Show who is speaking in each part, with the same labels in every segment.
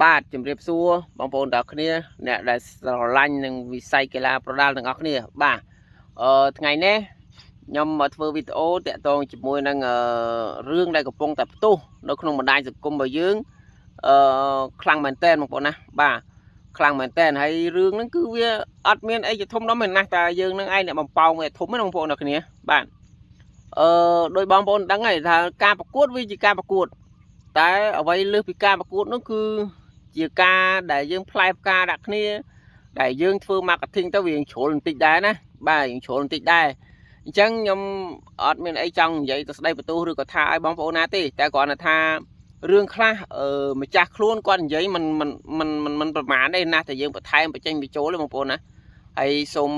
Speaker 1: បាទជំរាបសួរបងប្អូនទាំងអស់គ្នាអ្នកដែលស្រឡាញ់នឹងវិស័យកីឡាប្រដាល់ទាំងអស់គ្នាបាទថ្ងៃនេះខ្ញុំមកធ្វើវីដេអូតាក់ទងជាមួយនឹងរឿងដែលកំពុងតែផ្ទុះនៅក្នុងបណ្ដាញសង្គមរបស់យើងខ្លាំងមែនតើបងប្អូនណាបាទខ្លាំងមែនតើហើយរឿងហ្នឹងគឺវាអត់មានអីជាធំដុំទេណាតែយើងនឹងឯងអ្នកបំពងវាធំហ្នឹងបងប្អូនទាំងគ្នាបាទដោយបងប្អូនដឹងហើយថាការប្រកួតវាជាការប្រកួតតែអ្វីលើសពីការប្រកួតនោះគឺជាការដែលយើងផ្លែផ្កាដាក់គ្នាដែលយើងធ្វើ marketing ទៅវាជ្រុលបន្តិចដែរណាបាទយើងជ្រុលបន្តិចដែរអញ្ចឹងខ្ញុំអត់មានអីចង់និយាយទៅស្ដីបន្ទោសឬក៏ថាឲ្យបងប្អូនណាទេតែគ្រាន់តែថារឿងខ្លះម្ចាស់ខ្លួនគាត់និយាយមិនប្រមាណទេណាតែយើងបន្ថែមបញ្ចេញបញ្ចូលទេបងប្អូនណាហើយសូម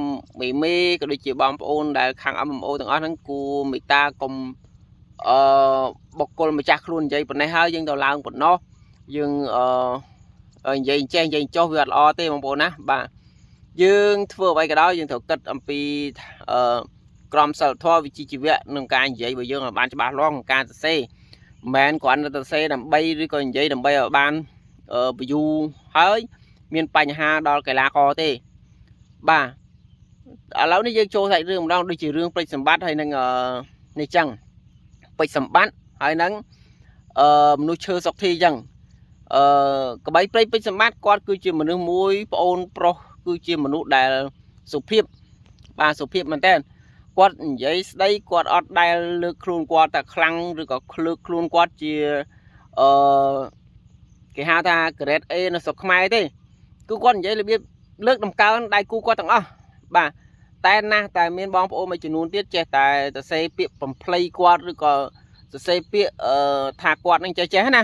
Speaker 1: មេក៏ដូចជាបងប្អូនដែលខាង MMO ទាំងអស់ហ្នឹងគួរមេត្តាកុំបុគ្គលម្ចាស់ខ្លួននិយាយប៉ុណ្ណេះហើយយើងទៅឡើងប៉ុណ្ណោះយើងនិយាយចេះនិយាយចុះវាអត់ល្អទេបងប្អូនណាបាទយើងធ្វើអ្វីក៏ដោយយើងត្រូវគិតអំពីក្រមសីលធម៌វិជ្ជាជីវៈក្នុងការនិយាយរបស់យើងឲ្យបានច្បាស់លាស់ក្នុងការសរសេរមិនមែនគ្រាន់តែសរសេរដើម្បីឬក៏និយាយដើម្បីឲ្យបានviewហើយមានបញ្ហាដល់កីឡាករទេបាទឥឡូវនេះយើងចូលសាច់រឿងម្ដងដូចជារឿងពេជ្រសម្បត្តិហើយនឹងនេះចឹងពេជ្រសម្បត្តិហើយនឹងមនុស្សឈើសុកធីចឹងក្បៃព្រៃពេជ្រសម្បត្តិគាត់គឺជាមនុស្សមួយប្អូនប្រុសគឺជាមនុស្សដែលសុភាពបាទសុភាពមែនតើគាត់និយាយស្ដីគាត់អត់ដែលលើកខ្លួនគាត់តែខ្លាំងឬក៏លើកខ្លួនគាត់ជាគេហៅថា grade A នៅស្រុកខ្មែរទេគឺគាត់និយាយរបៀបលើកតម្កើងដៃគូគាត់ទាំងអស់បាទតែណាស់តែមានបងប្អូនមួយចំនួនទៀតចេះតែសរសេរពាក្យបំភ្លៃគាត់ឬក៏សរសេរពាក្យថាគាត់នឹងចេះណា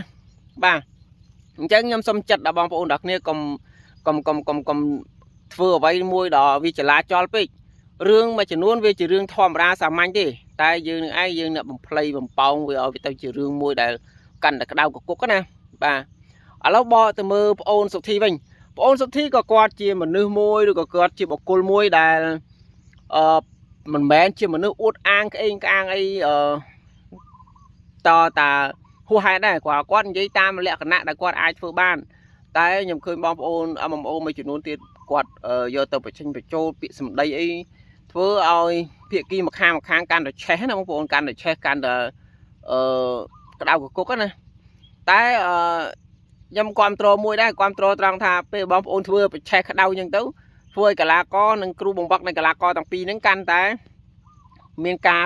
Speaker 1: បាទអញ្ចឹងខ្ញុំសូមចិត្តដល់បងប្អូនទាំងគ្នាកុំធ្វើអ្វីមួយដល់វាចលាចលពេករឿងមួយចំនួនវាជារឿងធម្មតាសាមញ្ញទេតែយើងនឹងឯងយើងអ្នកបំភ្លៃបំប៉ោងវាឲ្យវាទៅជារឿងមួយដែលកាន់តែក្តៅកគុកណាបាទឥឡូវបកទៅមើលប្អូនសុធីវិញប្អូនសុធីក៏គាត់ជាមនុស្សមួយឬក៏គាត់ជាបុគ្គលមួយដែលមិនមែនជាមនុស្សអួតអាងក្អេងក្អាងអីតតាហួសហេតុដែរគាត់និយាយតាមលក្ខណៈដែលគាត់អាចធ្វើបានតែខ្ញុំឃើញបងប្អូន MMO មួយចំនួនទៀតគាត់យកទៅបញ្ចេញបញ្ចូលពាក្យសម្ដីអីធ្វើឲ្យភាគីម្ខាងកាន់តែឆេះណាបងប្អូនកាន់តែឆេះកាន់តែក្តៅកគុកណាតែខ្ញុំគ្រប់គ្រងមួយដែរគ្រប់គ្រងត្រង់ថាពេលបងប្អូនធ្វើប្រឆេះក្តៅអញ្ចឹងទៅធ្វើឲ្យកីឡាករនិងគ្រូបង្វឹកនៃកីឡាករទាំងពីរហ្នឹងកាន់តែមានការ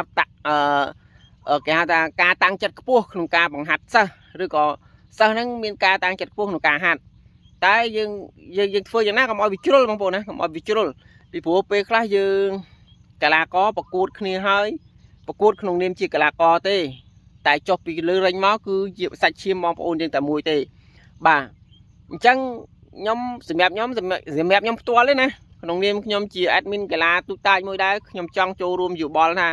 Speaker 1: គេហៅថាការតាំងចិត្តខ្ពស់ក្នុងការបង្ហាត់សិស្សឬក៏សិស្សហ្នឹងមានការតាំងចិត្តខ្ពស់ក្នុងការហាត់តែយើងធ្វើយ៉ាងណាកុំឲ្យវាជ្រុលបងប្អូនណាកុំឲ្យវាជ្រុលពីព្រោះពេលខ្លះយើងកីឡាករប្រកួតគ្នាហើយប្រកួតក្នុងនាមជាកីឡាករទេតែចុះពីលើរែងមកគឺជាសាច់ឈាមបងប្អូនយើងតែមួយទេបាទអញ្ចឹងខ្ញុំសម្រាប់ខ្ញុំផ្ទាល់ទេណាក្នុងនាមខ្ញុំជា admin កីឡាទូតាចមួយដែរខ្ញុំចង់ចូលរួមយោបល់ថា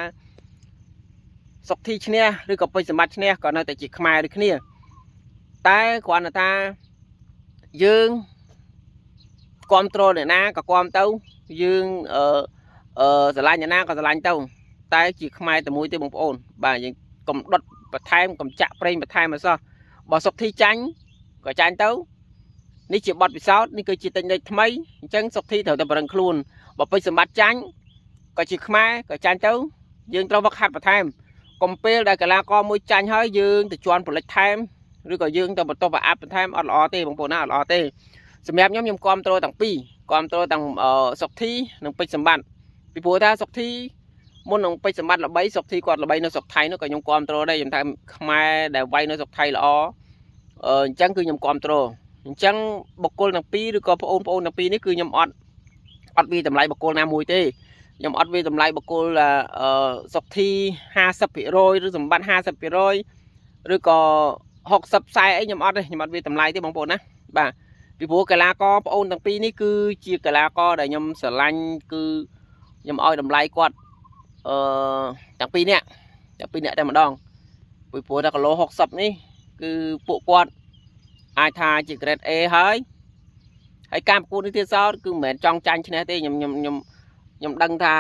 Speaker 1: សុកធីឈ្នះឬក៏ពេជ្រសម្បត្តិឈ្នះក៏នៅតែជាខ្មែរដូចគ្នាតែគ្រាន់តែថាយើងគ្រប់គ្រងអ្នកណាក៏គ្រប់ទៅយើងស្រឡាញ់អ្នកណាក៏ស្រឡាញ់ទៅតែជាខ្មែរតែមួយទេបងប្អូនបាទយើងកុំដុតបន្ថែមកុំចាក់ប្រេងបន្ថែមអីសោះបើសុកធីចាញ់ក៏ចាញ់ទៅនេះជាបទពិសោធន៍នេះគឺជាតិចនិចថ្មីអញ្ចឹងសុកធីត្រូវតែប្រឹងខ្លួនបើពេជ្រសម្បត្តិចាញ់ក៏ជាខ្មែរក៏ចាញ់ទៅយើងត្រូវវឹកហាត់បន្ថែមកុំពេលដែលកីឡាករមួយចាញ់ហើយយើងទៅជន់ផលិតថែមឬក៏យើងទៅបន្តប្រអាប់បន្ថែមអត់ល្អទេបងប្អូនណាអត់ល្អទេសម្រាប់ខ្ញុំគ្រប់គ្រងទាំងពីរគ្រប់គ្រងទាំងសុកធីនិងពេជ្រសម្បត្តិពីព្រោះថាសុកធីមុននឹងពេជ្រសម្បត្តិល្បីសុកធីគាត់ល្បីនៅស្រុកថៃនោះក៏ខ្ញុំគ្រប់គ្រងដែរខ្ញុំថាខ្មែរដែលវាយនៅស្រុកថៃល្អអញ្ចឹងគឺខ្ញុំគ្រប់គ្រងអញ្ចឹងបុគ្គលទាំងពីរឬក៏បងប្អូនទាំងពីរនេះគឺខ្ញុំអត់វាតម្លៃបុគ្គលណាមួយទេខ្ញុំអត់វាតម្លៃបុគ្គលសុកធី50% ឬសម្បត្តិ50% ឬក៏60 40អីខ្ញុំអត់ទេខ្ញុំអត់វាតម្លៃទេបងប្អូនណាបាទពីព្រោះកីឡាករបងប្អូនទាំងពីរនេះគឺជាកីឡាករដែលខ្ញុំស្រឡាញ់គឺខ្ញុំឲ្យតម្លៃគាត់ទាំងពីរនាក់តែម្ដងពីព្រោះថាគីឡូ60នេះគឺពួកគាត់អាចថាជា grade A ហើយការប្រកួតនេះទៀតសោតគឺមិនមែនចង់ចាញ់ឈ្នះទេខ្ញុំដឹងថា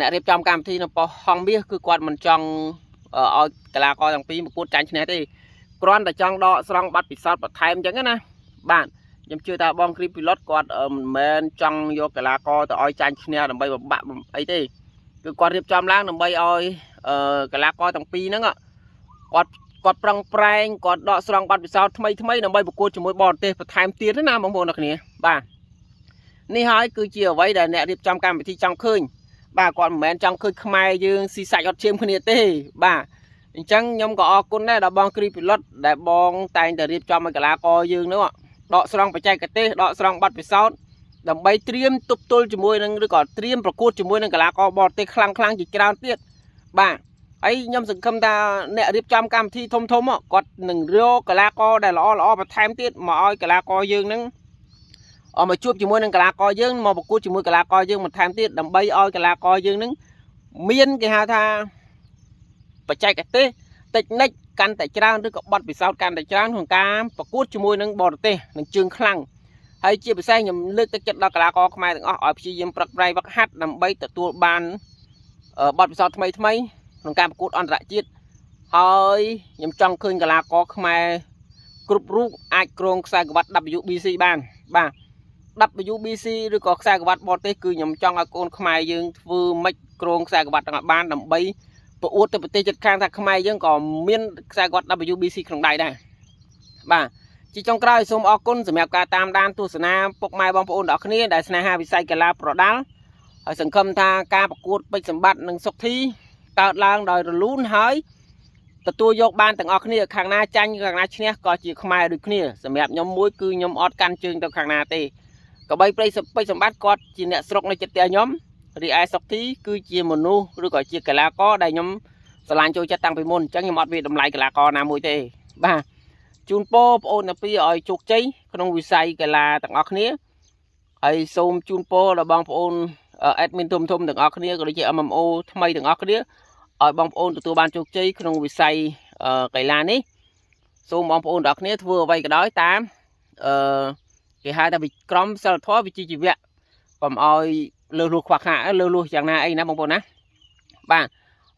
Speaker 1: អ្នករៀបចំកម្មវិធីនៅប៉ុស្តិ៍ហងមាសគឺគាត់មិនចង់ឲ្យកីឡាករទាំងពីរប្រកួតចាញ់ឈ្នះទេ គ្រាន់តែចង់ដកស្រង់បាត់ពិសោធន៍បន្ថែមអញ្ចឹងណាបាទខ្ញុំជឿថាបងគ្រីពីឡុតគាត់មិនមែនចង់យកកីឡាករទៅឲ្យចាញ់ឈ្នះដើម្បីបំបាក់អីទេគឺគាត់រៀបចំឡើងដើម្បីឲ្យកីឡាករទាំងពីរហ្នឹងគាត់ប្រឹងប្រែងគាត់ដកស្រង់បាត់ពិសោធន៍ថ្មីដើម្បីប្រកួតជាមួយបរទេសបន្ថែមទៀតណាបងប្អូនអ្នកគ្នាបាទនេះហើយគឺជាអ្វីដែលអ្នករៀបចំកម្មវិធីចង់ឃើញបាទគាត់មិនមែនចង់ឃើញខ្មែរយើងស៊ីសាច់អត់ឈាមគ្នាទេបាទអញ្ចឹងខ្ញុំក៏អរគុណដែរដល់បងគ្រីពីឡុតដែលបងតែងតែរៀបចំឲ្យកីឡាករយើងនោះដកស្រង់បច្ចេកទេសដកស្រង់បាត់ពិសោធន៍ដើម្បីត្រៀមទប់ទល់ជាមួយនឹងឬក៏ត្រៀមប្រកួតជាមួយនឹងកីឡាករបរទេសខ្លាំងជាច្រើនទៀតបាទហើយខ្ញុំសង្ឃឹមថាអ្នករៀបចំកម្មវិធីធំគាត់នឹងរកកីឡាករដែលល្អបន្ថែមទៀតមកឲ្យកីឡាករយើងនឹងមកជួបជាមួយនឹងកីឡាករយើងមកប្រកួតជាមួយកីឡាករយើងបន្ថែមទៀតដើម្បីឲ្យកីឡាករយើងនឹងមានគេហៅថាបច្ចេកទេសតិចនិចកាន់តែច្រើនឬក៏បត់ពិសោធន៍កាន់តែច្រើនក្នុងការប្រកួតជាមួយនឹងបរទេសនឹងជើងខ្លាំងហើយជាពិសេសខ្ញុំលើកទឹកចិត្តដល់កីឡាករខ្មែរទាំងអស់ឲ្យព្យាយាមប្រឹកប្រែងវឹកហាត់ដើម្បីទទួលបានបទពិសោធន៍ថ្មីក្នុងការប្រកួតអន្តរជាតិហើយខ្ញុំចង់ឃើញកីឡាករខ្មែរគ្រប់រូបអាចគ្រងខ្សែក្រវ៉ាត់ WBC បានបាទ WBC ឬក៏ខ្សែក្រវ៉ាត់បរទេសគឺខ្ញុំចង់ឲ្យកូនខ្មែរយើងធ្វើម៉េចគ្រងខ្សែក្រវ៉ាត់ទាំងបានដើម្បីប្រអួតទៅប្រទេសជិតខាងថាខ្មែរយើងក៏មានខ្សែក្រវ៉ាត់ WBC ក្នុងដៃដែរបាទជាចុងក្រោយសូមអរគុណសម្រាប់ការតាមដានទស្សនាពុកម៉ែបងប្អូនទាំងអស់គ្នាដែលស្នេហាវិស័យកីឡាប្រដាល់ហើយសង្ឃឹមថាការប្រកួតពេជ្រសម្បត្តិនិងសុខធីកើតឡើងដោយរលូនហើយទទួលយកបានទាំងអស់គ្នាខាងណាចាញ់ខាងណាឈ្នះក៏ជាខ្មែរដូចគ្នាសម្រាប់ខ្ញុំមួយគឺខ្ញុំអត់កាន់ជើងទៅខាងណាទេក៏បីពេជ្រសម្បត្តិគាត់ជាអ្នកស្រុកនៅចិត្តផ្ទះខ្ញុំរីឯសុខធីគឺជាមនុស្សឬក៏ជាកីឡាករដែលខ្ញុំស្រឡាញ់ចូលចិត្តតាំងពីមុនអញ្ចឹងខ្ញុំអត់វាតម្លៃកីឡាករណាមួយទេបាទជូនពរបងប្អូនទាំងពីរឲ្យជោគជ័យក្នុងវិស័យកីឡាទាំងអស់គ្នាហើយសូមជូនពរដល់បងប្អូនadmin ធំទាំងអស់គ្នាក៏ដូចជា MMO ថ្មីទាំងអស់គ្នាឲ្យបងប្អូនទទួលបានជោគជ័យក្នុងវិស័យកីឡានេះសូមបងប្អូនទាំងអស់គ្នាធ្វើអ្វីក៏ដោយតាមគេហៅថាក្រមសីលធម៌វិជ្ជាជីវៈកុំឲ្យលើសលួសខ្វះខាតលើសលួសយ៉ាងណាអីណាបងប្អូនណាបាទ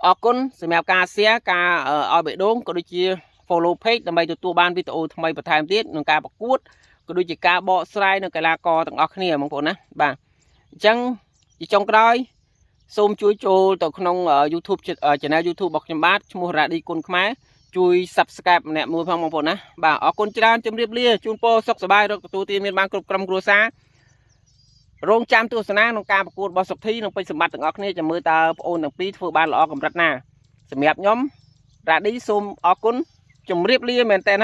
Speaker 1: អរគុណសម្រាប់ការ share ការឲ្យបេះដូងក៏ដូចជា follow page ដើម្បីទទួលបានវីដេអូថ្មីបន្ថែមទៀតក្នុងការប្រកួតក៏ដូចជាការបកស្រាយនៅកីឡាករទាំងអស់គ្នាបងប្អូនណាបាទអញ្ចឹងជាចុងក្រោយសូមជួយចូលទៅក្នុង YouTube channel YouTube របស់ខ្ញុំបាទឈ្មោះរ៉ាឌីគុណខ្មែរជួយ Subscribe ម្នាក់មួយផងបងប្អូនណាបាទអរគុណច្រើនជម្រាបលាជូនពរសុខសប្បាយរកទទួលទានមានបានគ្រប់ក្រុមគ្រួសាររងចាំទស្សនាក្នុងការប្រកួតរបស់សុខធីនិងពេជ្រសម្បត្តិទាំងអស់គ្នាចាំមើលតើបងប្អូនទាំងពីរធ្វើបានល្អកម្រិតណាសម្រាប់ខ្ញុំរ៉ាឌីសូមអរគុណជម្រាបលាមែនតើ